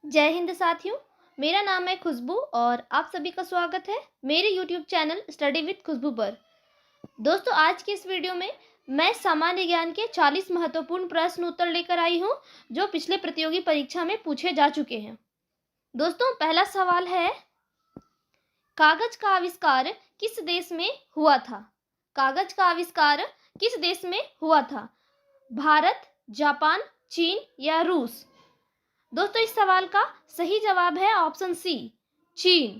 जय हिंद साथियों। मेरा नाम है खुशबू और आप सभी का स्वागत है मेरे YouTube चैनल स्टडी विद खुशबू पर। दोस्तों, आज की इस वीडियो में मैं सामान्य ज्ञान के 40 महत्वपूर्ण प्रश्न उत्तर लेकर आई हूं जो पिछले प्रतियोगी परीक्षा में पूछे जा चुके हैं। दोस्तों, पहला सवाल है, कागज का आविष्कार किस देश में हुआ था? कागज का आविष्कार किस देश में हुआ था? भारत, जापान, चीन या रूस? दोस्तों, इस सवाल का सही जवाब है ऑप्शन सी, चीन।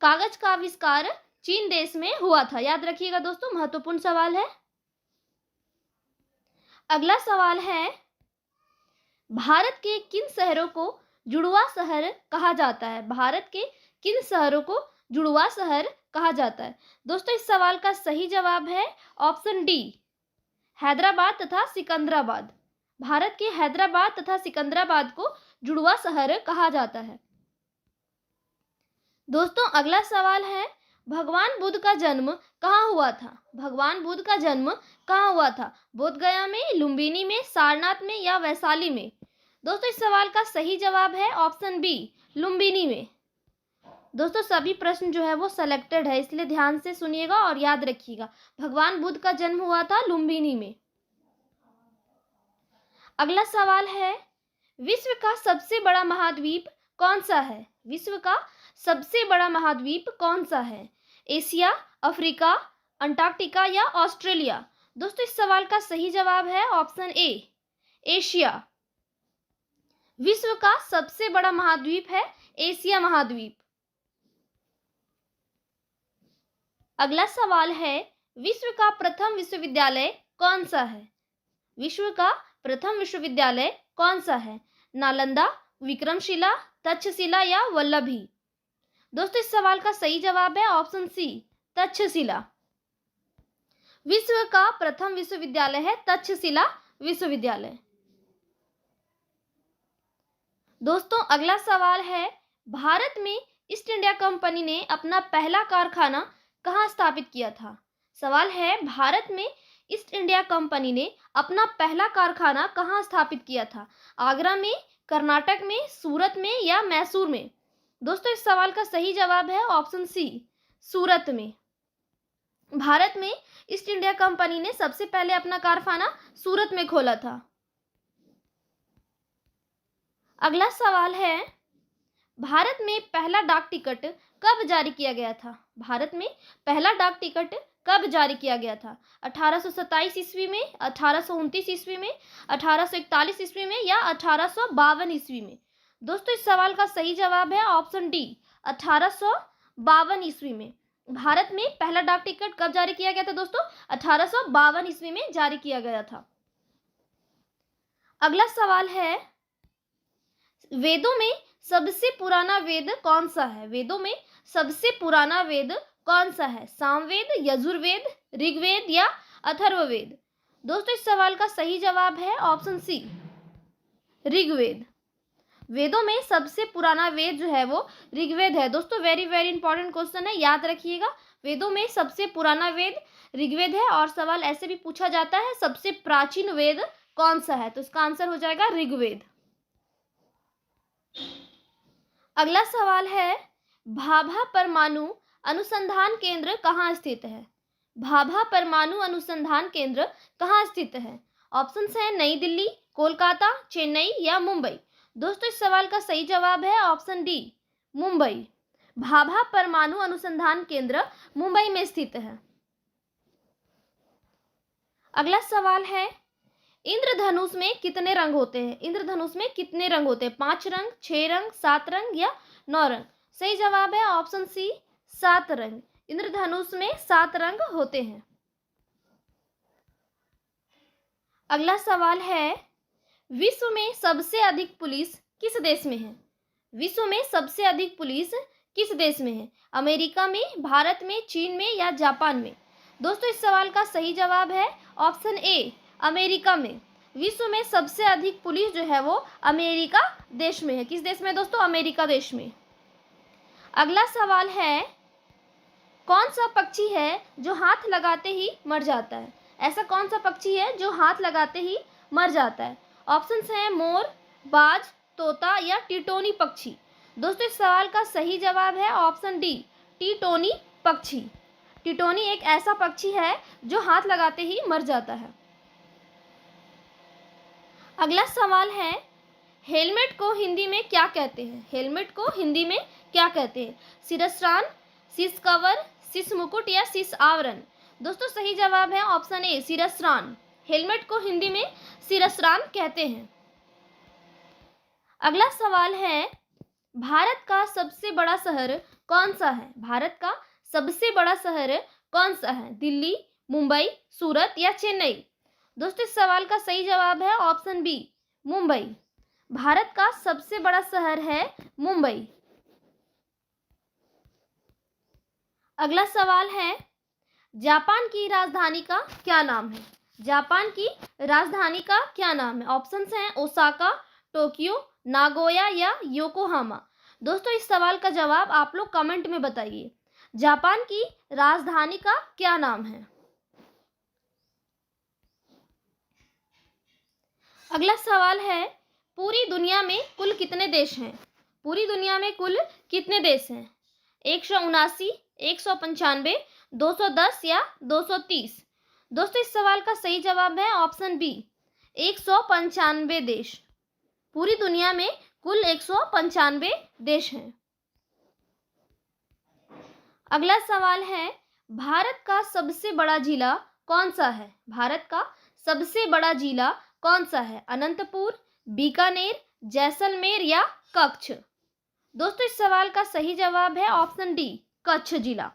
कागज का आविष्कार चीन देश में हुआ था। याद रखिएगा दोस्तों, महत्वपूर्ण सवाल है। अगला सवाल है, भारत के किन शहरों को जुड़वा शहर कहा जाता है? भारत के किन शहरों को जुड़वा शहर कहा जाता है? दोस्तों, इस सवाल का सही जवाब है ऑप्शन डी, हैदराबाद तथा सिकंदराबाद। भारत के हैदराबाद तथा सिकंदराबाद को जुड़वा शहर कहा जाता है। दोस्तों, अगला सवाल है, भगवान बुद्ध का जन्म कहाँ हुआ था? भगवान बुद्ध का जन्म कहाँ हुआ था? बोधगया में, लुम्बिनी में, सारनाथ में या वैशाली में? दोस्तों, इस सवाल का सही जवाब है ऑप्शन बी, लुम्बिनी में। दोस्तों, सभी प्रश्न जो है वो सेलेक्टेड है, इसलिए ध्यान से सुनिएगा और याद रखिएगा। भगवान बुद्ध का जन्म हुआ था लुम्बिनी में। अगला सवाल है, विश्व का सबसे बड़ा महाद्वीप कौन सा है? विश्व का सबसे बड़ा महाद्वीप कौन सा है? एशिया, अफ्रीका, अंटार्कटिका या ऑस्ट्रेलिया? दोस्तों, इस सवाल का सही जवाब है ऑप्शन ए, एशिया। विश्व का सबसे बड़ा महाद्वीप है एशिया महाद्वीप। अगला सवाल है, विश्व का प्रथम विश्वविद्यालय कौन सा है? विश्व का प्रथम विश्वविद्यालय कौन सा है? नालंदा, विक्रमशिला, तक्षशिला या वल्लभी? दोस्तों, इस सवाल का सही जवाब है ऑप्शन सी, तक्षशिला। विश्व का प्रथम विश्वविद्यालय है तक्षशिला विश्वविद्यालय। दोस्तों, अगला सवाल है, भारत में ईस्ट इंडिया कंपनी ने अपना पहला कारखाना कहाँ स्थापित किया था? सवाल है, भारत में ईस्ट इंडिया कंपनी ने अपना पहला कारखाना कहाँ स्थापित किया था? आगरा में, कर्नाटक में, सूरत में या मैसूर में? दोस्तों, इस सवाल का सही जवाब है ऑप्शन सी, सूरत में। भारत में ईस्ट इंडिया कंपनी ने सबसे पहले अपना कारखाना सूरत में खोला था। अगला सवाल है, भारत में पहला डाक टिकट कब जारी किया गया था? भारत में पहला डाक टिकट कब जारी किया गया था? 1827 ईस्वी में, 1829 ईस्वी में, 1841 ईस्वी में या 1852 ईस्वी में? दोस्तों, इस सवाल का सही जवाब है ऑप्शन डी, 1852 ईस्वी में। भारत में पहला डाक टिकट कब जारी किया गया था दोस्तों? 1852 ईस्वी में जारी किया गया था। अगला सवाल है, वेदों में सबसे पुराना वेद कौन सा है? वेदों में सबसे पुराना वेद कौन सा है? सामवेद, यजुर्वेद, ऋग्वेद या अथर्ववेद? दोस्तों, इस सवाल का सही जवाब है ऑप्शन सी, ऋग्वेद। वेदों में सबसे पुराना वेद जो है वो ऋग्वेद है। दोस्तों, वेरी वेरी इंपॉर्टेंट क्वेश्चन है, याद रखिएगा। वेदों में सबसे पुराना वेद ऋग्वेद है और सवाल ऐसे भी पूछा जाता है, सबसे प्राचीन वेद कौन सा है? तो इसका आंसर हो जाएगा ऋग्वेद। अगला सवाल है, भाभा परमाणु अनुसंधान केंद्र कहाँ स्थित है? भाभा परमाणु अनुसंधान केंद्र कहाँ स्थित है? ऑप्शंस हैं नई दिल्ली, कोलकाता, चेन्नई या मुंबई? दोस्तों, इस सवाल का सही जवाब है ऑप्शन डी, मुंबई। भाभा परमाणु अनुसंधान केंद्र मुंबई में स्थित है। अगला सवाल है, इंद्रधनुष में कितने रंग होते हैं? इंद्रधनुष में कितने रंग होते हैं? 5 रंग, 6 रंग, 7 रंग या 9 रंग? सही जवाब है ऑप्शन सी, 7 रंग। इंद्रधनुष में 7 रंग होते हैं। अगला सवाल है, विश्व में सबसे अधिक पुलिस किस देश में है? विश्व में सबसे अधिक पुलिस किस देश में है? अमेरिका में, भारत में, चीन में या जापान में? दोस्तों, इस सवाल का सही जवाब है ऑप्शन ए, अमेरिका में। विश्व में सबसे अधिक पुलिस जो है वो अमेरिका देश में है। किस देश में दोस्तों? अमेरिका देश में। अगला सवाल है, कौन सा पक्षी है जो हाथ लगाते ही मर जाता है? ऐसा कौन सा पक्षी है जो हाथ लगाते ही मर जाता है? ऑप्शंस हैं मोर, बाज, तोता या टिटोनी पक्षी? दोस्तों इस सवाल का सही जवाब है ऑप्शन डी, टिटोनी पक्षी। टिटोनी एक ऐसा पक्षी है जो हाथ लगाते ही मर जाता है। अगला सवाल है, हेलमेट को हिंदी में क्या कहते हैं? हेलमेट को हिंदी में क्या कहते हैं? शिरस्त्राण, शीश कवर, शीश मुकुट या शीश आवरण? दोस्तों सही जवाब है ऑप्शन ए, शिरस्त्राण। हेलमेट को हिंदी में शिरस्त्राण कहते हैं। अगला सवाल है, भारत का सबसे बड़ा शहर कौन सा है? भारत का सबसे बड़ा शहर कौन सा है? दिल्ली, मुंबई, सूरत या चेन्नई? दोस्तों इस सवाल का सही जवाब है ऑप्शन बी, मुंबई। भारत का सबसे बड़ा शहर है मुंबई। अगला सवाल है, जापान की राजधानी का क्या नाम है? जापान की राजधानी का क्या नाम है? ऑप्शंस हैं ओसाका, टोक्यो, नागोया या योकोहामा। दोस्तों इस सवाल का जवाब आप लोग कमेंट में बताइए। जापान की राजधानी का क्या नाम है? अगला सवाल है, पूरी दुनिया में कुल कितने देश हैं? पूरी दुनिया में कुल कितने देश हैं? 179, 195, 210 या 230? दोस्तों इस सवाल का सही जवाब है ऑप्शन बी, 195 देश। पूरी दुनिया में कुल 195 देश हैं। अगला सवाल है, भारत का सबसे बड़ा जिला कौन सा है? भारत का सबसे बड़ा जिला कौन सा है? अनंतपुर, बीकानेर, जैसलमेर या कच्छ? दोस्तों इस सवाल का सही जवाब है ऑप्शन डी, कच्छ जिला।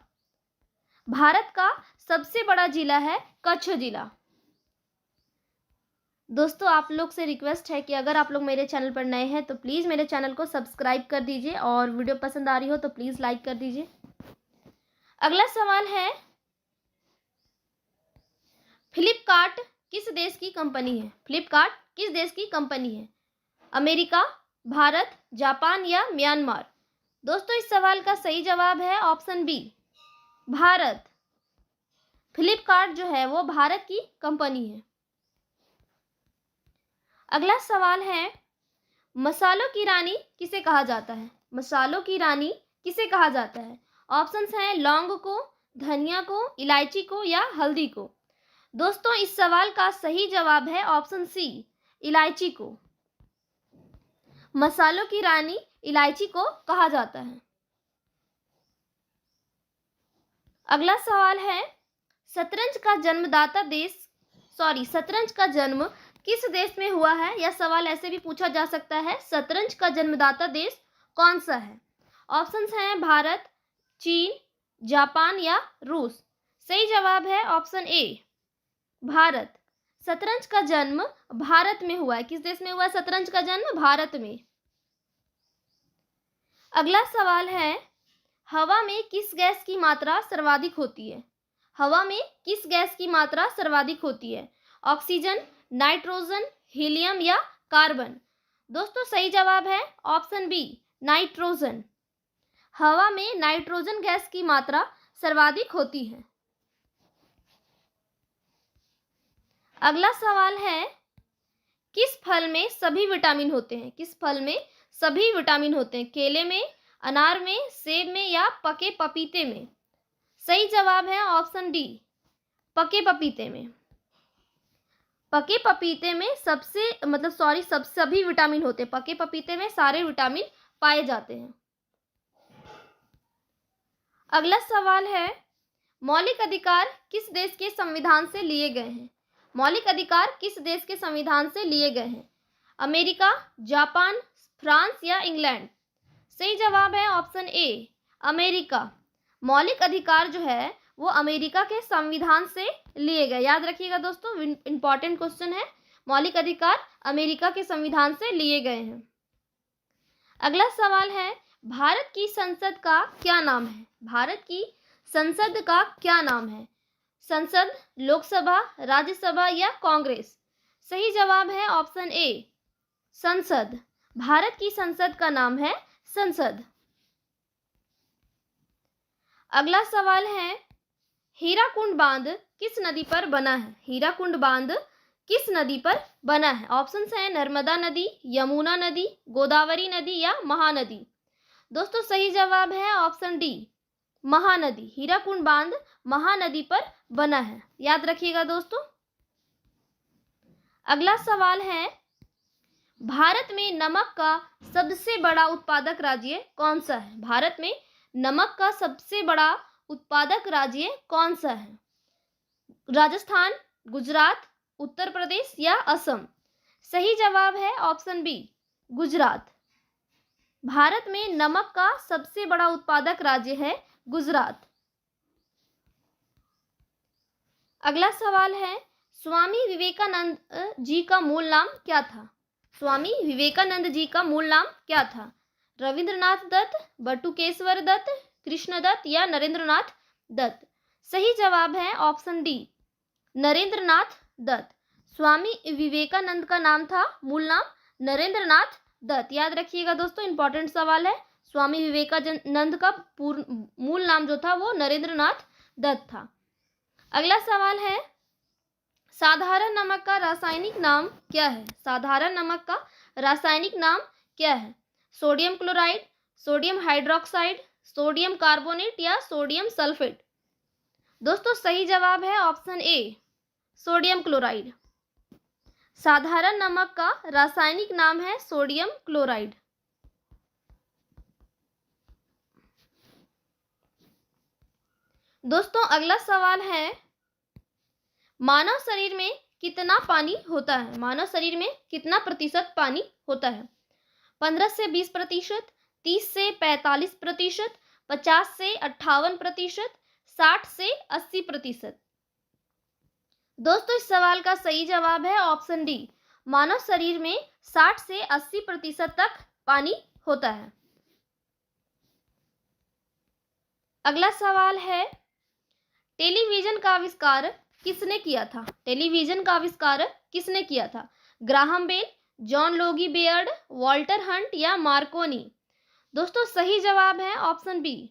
भारत का सबसे बड़ा जिला है कच्छ जिला। दोस्तों आप लोग से रिक्वेस्ट है कि अगर आप लोग मेरे चैनल पर नए हैं तो प्लीज़ मेरे चैनल को सब्सक्राइब कर दीजिए और वीडियो पसंद आ रही हो तो प्लीज़ लाइक कर दीजिए। अगला सवाल है, फ्लिपकार्ट किस देश की कंपनी है? फ्लिपकार्ट किस देश की कंपनी है? अमेरिका, भारत, जापान या म्यांमार? दोस्तों इस सवाल का सही जवाब है ऑप्शन बी, भारत। फ्लिपकार्ट जो है वो भारत की कंपनी है। अगला सवाल है, मसालों की रानी किसे कहा जाता है? मसालों की रानी किसे कहा जाता है? ऑप्शंस हैं लौंग को, धनिया को, इलायची को या हल्दी को? दोस्तों इस सवाल का सही जवाब है ऑप्शन सी, इलायची को। मसालों की रानी इलायची को कहा जाता है। अगला सवाल है, शतरंज का जन्म किस देश में हुआ है? यह सवाल ऐसे भी पूछा जा सकता है, शतरंज का जन्मदाता देश कौन सा है? ऑप्शंस हैं भारत, चीन, जापान या रूस? सही जवाब है ऑप्शन ए, भारत। शतरंज का जन्म भारत में हुआ है। किस देश में हुआ है शतरंज का जन्म? भारत में। अगला सवाल है, हवा में किस गैस की मात्रा सर्वाधिक होती है? हवा में किस गैस की मात्रा सर्वाधिक होती है? ऑक्सीजन, नाइट्रोजन, हीलियम या कार्बन? दोस्तों सही जवाब है ऑप्शन बी, नाइट्रोजन। हवा में नाइट्रोजन गैस की मात्रा सर्वाधिक होती है। अगला सवाल है, किस फल में सभी विटामिन होते हैं? किस फल में सभी विटामिन होते हैं? केले में, अनार में, सेब में या पके पपीते में? सही जवाब है ऑप्शन डी, पके पपीते में। पके पपीते में सभी विटामिन होते हैं। पके पपीते में सारे विटामिन पाए जाते हैं। अगला सवाल है, मौलिक अधिकार किस देश के संविधान से लिए गए हैं? मौलिक अधिकार किस देश के संविधान से लिए गए हैं? अमेरिका, जापान, फ्रांस या इंग्लैंड? सही जवाब है ऑप्शन ए, अमेरिका। मौलिक अधिकार जो है वो अमेरिका के संविधान से लिए गए। याद रखिएगा दोस्तों, इंपॉर्टेंट क्वेश्चन है। मौलिक अधिकार अमेरिका के संविधान से लिए गए हैं। अगला सवाल है, भारत की संसद का क्या नाम है? भारत की संसद का क्या नाम है? संसद, लोकसभा, राज्यसभा या कांग्रेस? सही जवाब है ऑप्शन ए, संसद। भारत की संसद का नाम है संसद। अगला सवाल है, हीराकुंड बांध किस नदी पर बना है? हीराकुंड बांध किस नदी पर बना है? ऑप्शंस हैं नर्मदा नदी, यमुना नदी, गोदावरी नदी या महानदी। दोस्तों सही जवाब है ऑप्शन डी, महानदी। हीराकुंड बांध महानदी पर बना है, याद रखिएगा दोस्तों। अगला सवाल है, भारत में नमक का सबसे बड़ा उत्पादक राज्य कौन सा है? भारत में नमक का सबसे बड़ा उत्पादक राज्य कौन सा है? राजस्थान, गुजरात, उत्तर प्रदेश या असम? सही जवाब है ऑप्शन बी, गुजरात। भारत में नमक का सबसे बड़ा उत्पादक राज्य है गुजरात। अगला सवाल है, स्वामी विवेकानंद जी का मूल नाम क्या था? स्वामी विवेकानंद जी का मूल नाम क्या था? रविंद्रनाथ दत्त, बटुकेश्वर दत्त, कृष्ण दत्त या नरेंद्रनाथ दत्त? सही जवाब है ऑप्शन डी, नरेंद्रनाथ दत्त। स्वामी विवेकानंद का नाम था, मूल नाम नरेंद्रनाथ दत्त। याद रखिएगा दोस्तों, इंपॉर्टेंट सवाल है। स्वामी विवेकानंद का मूल नाम जो था वो नरेंद्रनाथ दत्त था। अगला सवाल है, साधारण नमक का रासायनिक नाम क्या है? साधारण नमक का रासायनिक नाम क्या है? Sodium chloride, sodium hydroxide, sodium carbonate या सोडियम सल्फेट? दोस्तों सही जवाब है ऑप्शन ए, सोडियम क्लोराइड। साधारण नमक का रासायनिक नाम है सोडियम क्लोराइड। दोस्तों अगला सवाल है, मानव शरीर में कितना पानी होता है? मानव शरीर में कितना प्रतिशत पानी होता है? 15 से 20%, 30 से 45%, 50 से 58%, 60 से 80%? दोस्तों इस सवाल का सही जवाब है ऑप्शन डी, मानव शरीर में 60 से 80% तक पानी होता है। अगला सवाल है, टेलीविजन का आविष्कार किसने किया था? टेलीविजन का आविष्कार किसने किया था? Graham Bell, John Logie Baird, Walter Hunt या मार्कोनी? दोस्तों सही जवाब है option B,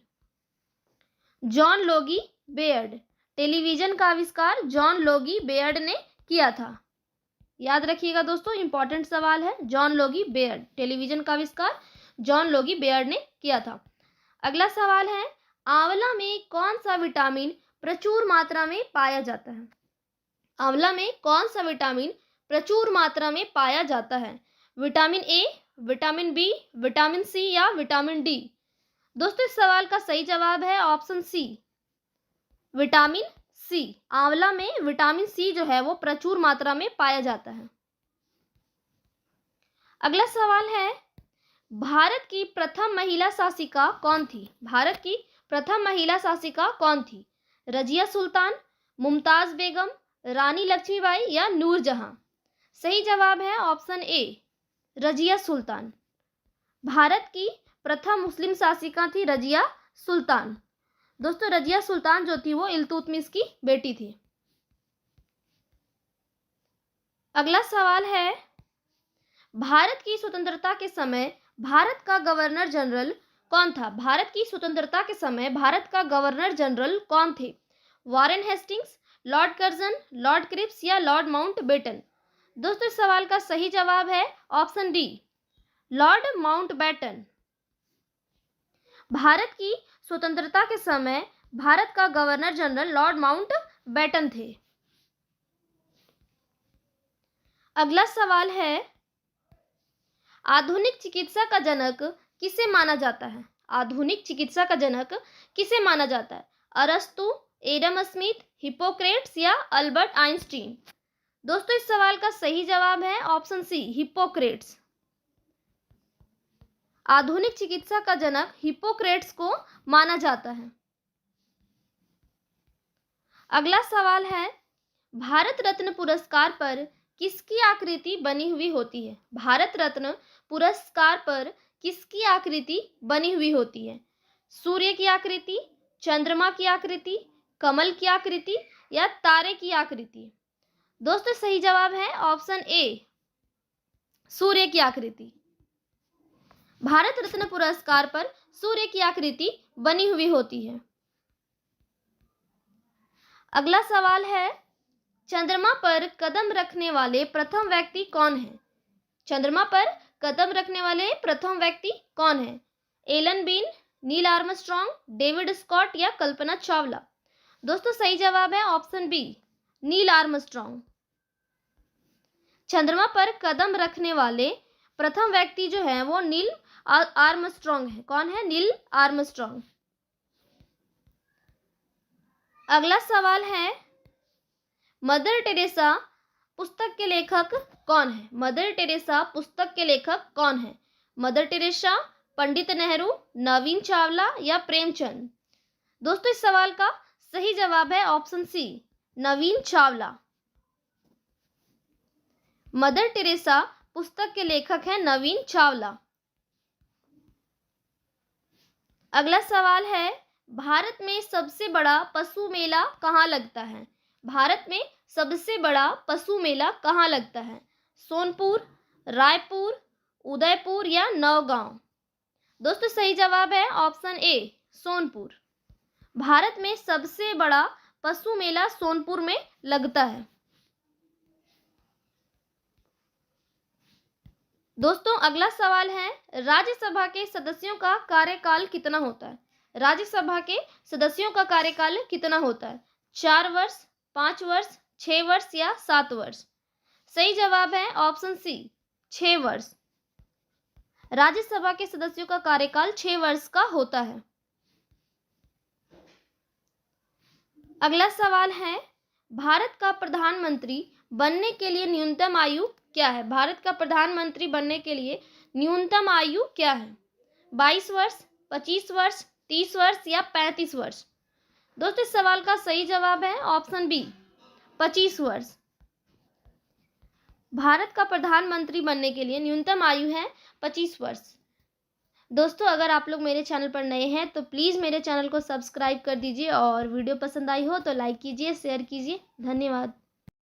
John Logie Baird. Television का आविष्कार जॉन लोगी बेयर्ड ने किया था। याद रखिएगा दोस्तों, इंपॉर्टेंट सवाल है। जॉन लोगी बेयर्ड, टेलीविजन का आविष्कार जॉन लोगी बेयर्ड ने किया था। अगला सवाल है, आंवला में कौन सा विटामिन प्रचुर मात्रा में पाया जाता है? आंवला में कौन सा विटामिन प्रचुर मात्रा में पाया जाता है? Vitamin A, vitamin B, vitamin C या विटामिन डी? दोस्तों इस सवाल का सही जवाब है ऑप्शन सी, विटामिन सी। आंवला में विटामिन सी जो है वो प्रचुर मात्रा में पाया जाता है। अगला सवाल है, भारत की प्रथम महिला शासिका कौन थी? भारत की प्रथम महिला शासिका कौन थी? रजिया सुल्तान, मुमताज बेगम, रानी लक्ष्मीबाई या नूरजहां? सही जवाब है ऑप्शन ए, रजिया सुल्तान। भारत की प्रथम मुस्लिम शासिका थी रजिया सुल्तान। दोस्तों रजिया सुल्तान जो थी वो इल्तुतमिश की बेटी थी। अगला सवाल है, भारत की स्वतंत्रता के समय भारत का गवर्नर जनरल कौन था? भारत की स्वतंत्रता के समय भारत का गवर्नर जनरल कौन थे? Warren Hastings, Lord Curzon, Lord Cripps या लॉर्ड माउंटबेटन? दोस्तों इस सवाल का सही जवाब है ऑप्शन डी, लॉर्ड माउंटबेटन। भारत की स्वतंत्रता के समय भारत का गवर्नर जनरल लॉर्ड माउंटबेटन थे। अगला सवाल है, आधुनिक चिकित्सा का जनक किसे माना जाता है? आधुनिक चिकित्सा का जनक किसे माना जाता है? अरस्तु, एडम स्मिथ, हिप्पोक्रेट्स या अल्बर्ट आइंस्टीन? दोस्तों इस सवाल का सही जवाब है ऑप्शन सी, हिप्पोक्रेट्स। आधुनिक चिकित्सा का जनक हिप्पोक्रेट्स को माना जाता है। अगला सवाल है, भारत रत्न पुरस्कार पर किसकी आकृति बनी हुई होती है? भारत रत्न पुरस्कार पर किसकी आकृति बनी हुई होती है? सूर्य की आकृति, चंद्रमा की आकृति, कमल की आकृति या तारे की आकृति? दोस्तों सही जवाब है ऑप्शन ए, सूर्य की आकृति। भारत रत्न पुरस्कार पर सूर्य की आकृति बनी हुई होती है। अगला सवाल है, चंद्रमा पर कदम रखने वाले प्रथम व्यक्ति कौन है? चंद्रमा पर कदम रखने वाले प्रथम व्यक्ति कौन है? Alan Bean, Neil Armstrong, David Scott या कल्पना चावला? दोस्तों सही जवाब है ऑप्शन बी, नील आर्मस्ट्रॉन्ग। चंद्रमा पर कदम रखने वाले प्रथम व्यक्ति जो है वो नील आर्मस्ट्रॉन्ग है। कौन है? Neil Armstrong. अगला सवाल है, मदर टेरेसा पुस्तक के लेखक कौन है? मदर टेरेसा पुस्तक के लेखक कौन है? मदर टेरेसा, पंडित नेहरू, नवीन चावला या प्रेमचंद? दोस्तों इस सवाल का सही जवाब है ऑप्शन सी, नवीन चावला। मदर टेरेसा पुस्तक के लेखक है नवीन चावला। अगला सवाल है, भारत में सबसे बड़ा पशु मेला कहाँ लगता है? भारत में सबसे बड़ा पशु मेला कहाँ लगता है? सोनपुर, रायपुर, उदयपुर या नौगांव? दोस्तों सही जवाब है ऑप्शन ए, सोनपुर। भारत में सबसे बड़ा पशु मेला सोनपुर में लगता है। दोस्तों अगला सवाल है, राज्यसभा के सदस्यों का कार्यकाल कितना होता है? राज्यसभा के सदस्यों का कार्यकाल कितना होता है? 4 वर्ष, 5 वर्ष, 6 वर्ष या 7 वर्ष? सही जवाब है ऑप्शन सी, 6 वर्ष। राज्यसभा के सदस्यों का कार्यकाल 6 वर्ष का होता है। अगला सवाल है, भारत का प्रधानमंत्री बनने के लिए न्यूनतम आयु क्या है? भारत का प्रधानमंत्री बनने के लिए न्यूनतम आयु क्या है? 22 वर्ष, 25 वर्ष, 30 वर्ष या 35 वर्ष? दोस्तों इस सवाल का सही जवाब है ऑप्शन बी, 25 वर्ष। भारत का प्रधानमंत्री बनने के लिए न्यूनतम आयु है 25 वर्ष। दोस्तों अगर आप लोग मेरे चैनल पर नए हैं तो प्लीज़ मेरे चैनल को सब्सक्राइब कर दीजिए और वीडियो पसंद आई हो तो लाइक कीजिए, शेयर कीजिए। धन्यवाद।